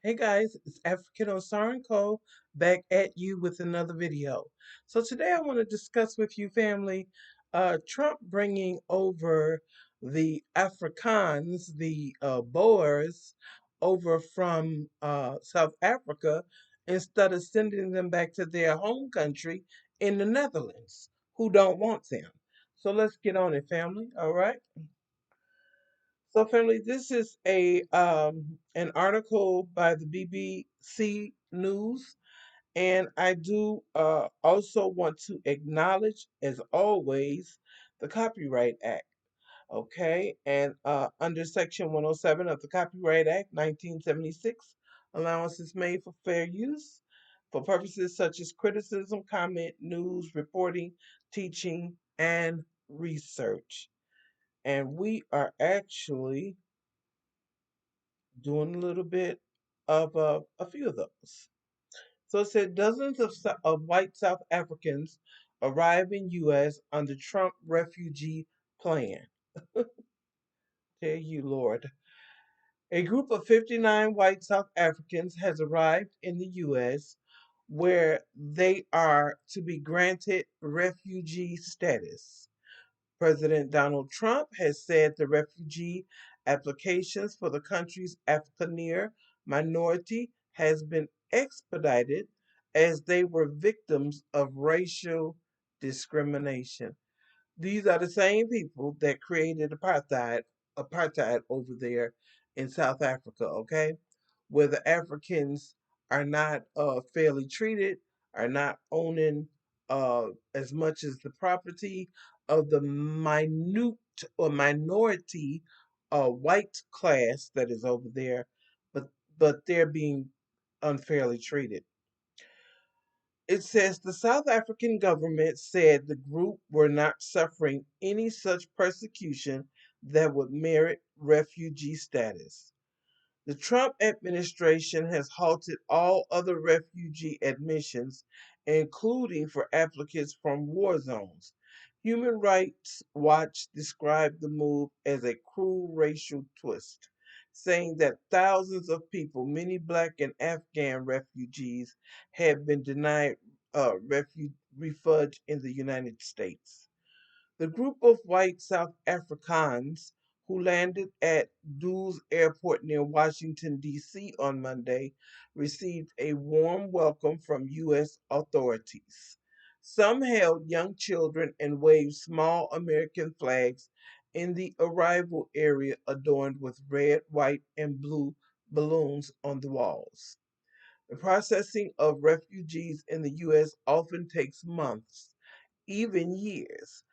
Hey guys, it's Afrikaners back at you with another video. So today I want to discuss with you, family, Trump bringing over the Afrikaans, the Boers, over from South Africa instead of sending them back to their home country in the Netherlands, who don't want them. So let's get on it, family. All right. So, family, this is a an article by the BBC News, and I do also want to acknowledge, as always, the Copyright Act. Okay, and under Section 107 of the Copyright Act, 1976, allowance is made for fair use for purposes such as criticism, comment, news, reporting, teaching, and research. And we are actually doing a little bit of a few of those. So it said dozens of white South Africans arrive in U.S. under Trump refugee plan. Tell you, Lord. A group of 59 white South Africans has arrived in the U.S. where they are to be granted refugee status. President Donald Trump has said the refugee applications for the country's Afrikaner minority has been expedited as they were victims of racial discrimination. These are the same people that created apartheid over there in South Africa, okay? Where the Africans are not fairly treated, are not owning as much as the property of the minute or minority white class that is over there, but they're being unfairly treated. It says the South African government said the group were not suffering any such persecution that would merit refugee status. The Trump administration has halted all other refugee admissions, including for applicants from war zones. Human Rights Watch described the move as a cruel racial twist, saying that thousands of people, many black and Afghan refugees, had been denied refuge in the United States. The group of white South Africans who landed at Dulles Airport near Washington, D.C. on Monday received a warm welcome from U.S. authorities. Some held young children and waved small American flags in the arrival area adorned with red, white, and blue balloons on the walls. The processing of refugees in the U.S. often takes months, even years,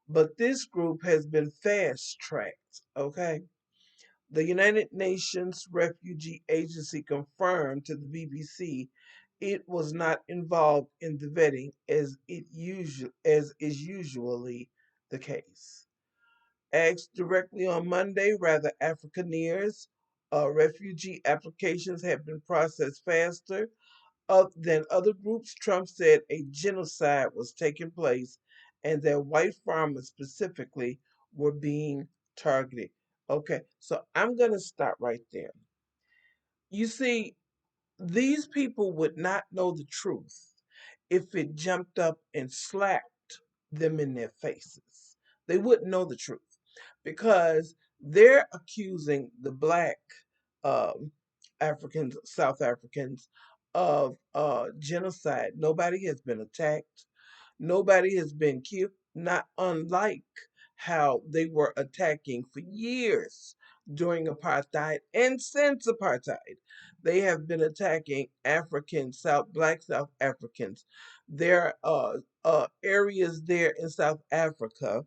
but this group has been fast tracked, okay? The United Nations Refugee Agency confirmed to the BBC it was not involved in the vetting as is usually the case. Asked directly on Monday, rather Afrikaners, refugee applications have been processed faster than other groups. Trump said a genocide was taking place and that white farmers specifically were being targeted. Okay, so I'm going to stop right there. You see, these people would not know the truth if it jumped up and slapped them in their faces. They wouldn't know the truth because They're accusing the black um, Africans, South Africans, of genocide. Nobody has been attacked. Nobody has been killed, not unlike how they were attacking for years during apartheid and since apartheid. They have been attacking black South Africans. There are areas there in South Africa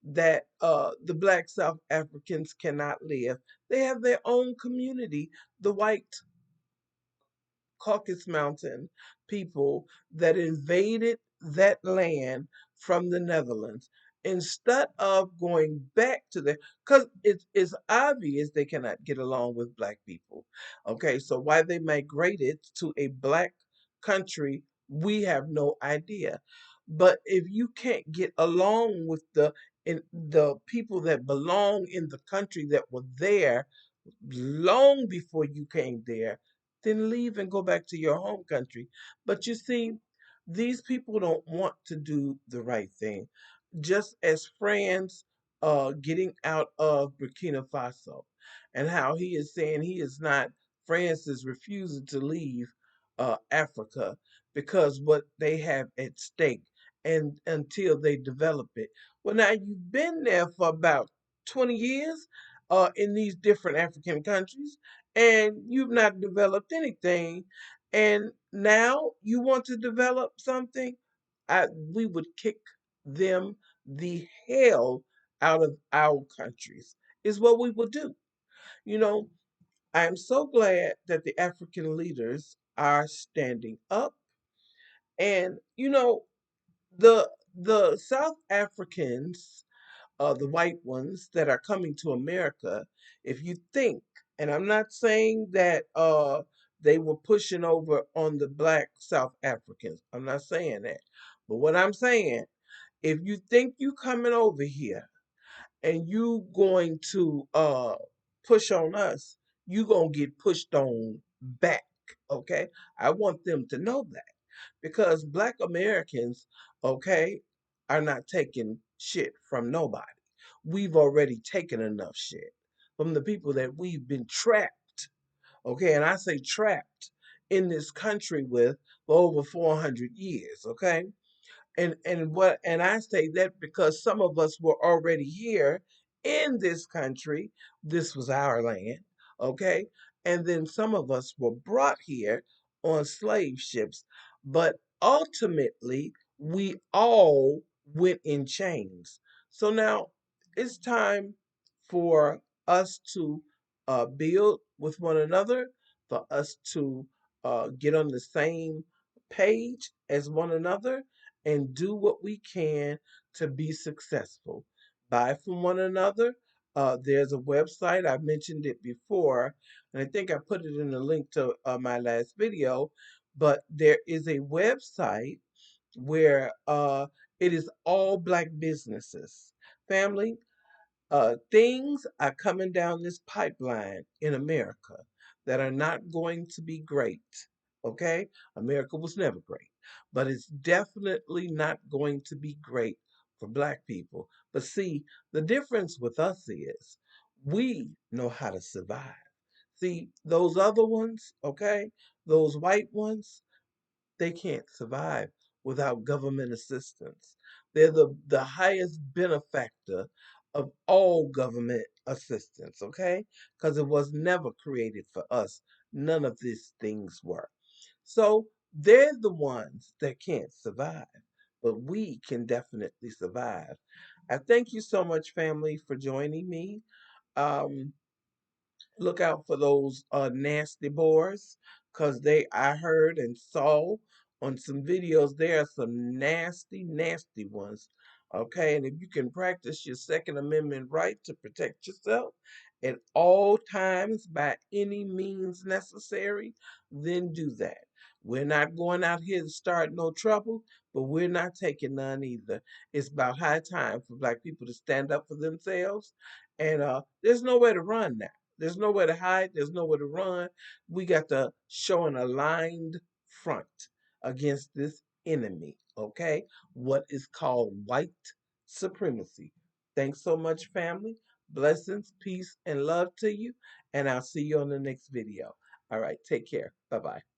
that the black South Africans cannot live. They have their own community, the white Caucasus Mountain people that invaded that land from the Netherlands. Instead of going back to the, because it's obvious they cannot get along with black people. Okay, so why they migrated to a black country, we have no idea. But if you can't get along with the people that belong in the country that were there long before you came there, then leave and go back to your home country. But you see, these people don't want to do the right thing. Just as France getting out of Burkina Faso, and how he is saying he is not, France is refusing to leave Africa because what they have at stake, and until they develop it. Well, now you've been there for about 20 years in these different African countries, and you've not developed anything, and now you want to develop something. We would kick them the hell out of our countries, is what we would do. You know, I'm so glad that the African leaders are standing up. And the South Africans, the white ones that are coming to America, if you think, and I'm not saying that they were pushing over on the black South Africans. I'm not saying that. But what I'm saying, if you think you coming over here and you going to push on us, you gonna get pushed on back. Okay? I want them to know that because black Americans, okay, are not taking shit from nobody. We've already taken enough shit from the people that we've been trapped, okay, and I say trapped in this country with for over 400 years, okay? And I say that because some of us were already here in this country. This was our land, okay? And then some of us were brought here on slave ships, but ultimately we all went in chains. So now it's time for us to build with one another, for us to get on the same page as one another, and do what we can to be successful. Buy from one another. There's a website, I mentioned it before, and I think I put it in the link to my last video. But there is a website where it is all black businesses. Family, things are coming down this pipeline in America that are not going to be great. Okay? America was never great, but it's definitely not going to be great for black people. But see, the difference with us is we know how to survive. See, those other ones, okay, those white ones, they can't survive without government assistance. They're the highest benefactor of all government assistance, okay? Because it was never created for us. None of these things were. So they're the ones that can't survive, but we can definitely survive. I thank you so much, family, for joining me. Um, Look out for those nasty boars, because I heard and saw on some videos there are some nasty, nasty ones. Okay, and if you can practice your Second Amendment right to protect yourself at all times by any means necessary, then do that. We're not going out here to start no trouble, but we're not taking none either. It's about high time for black people to stand up for themselves, and there's nowhere to run now. There's nowhere to hide. There's nowhere to run. We got to show an aligned front against this enemy, okay? What is called white supremacy. Thanks so much, family. Blessings, peace, and love to you. And I'll see you on the next video. All right. Take care. Bye bye.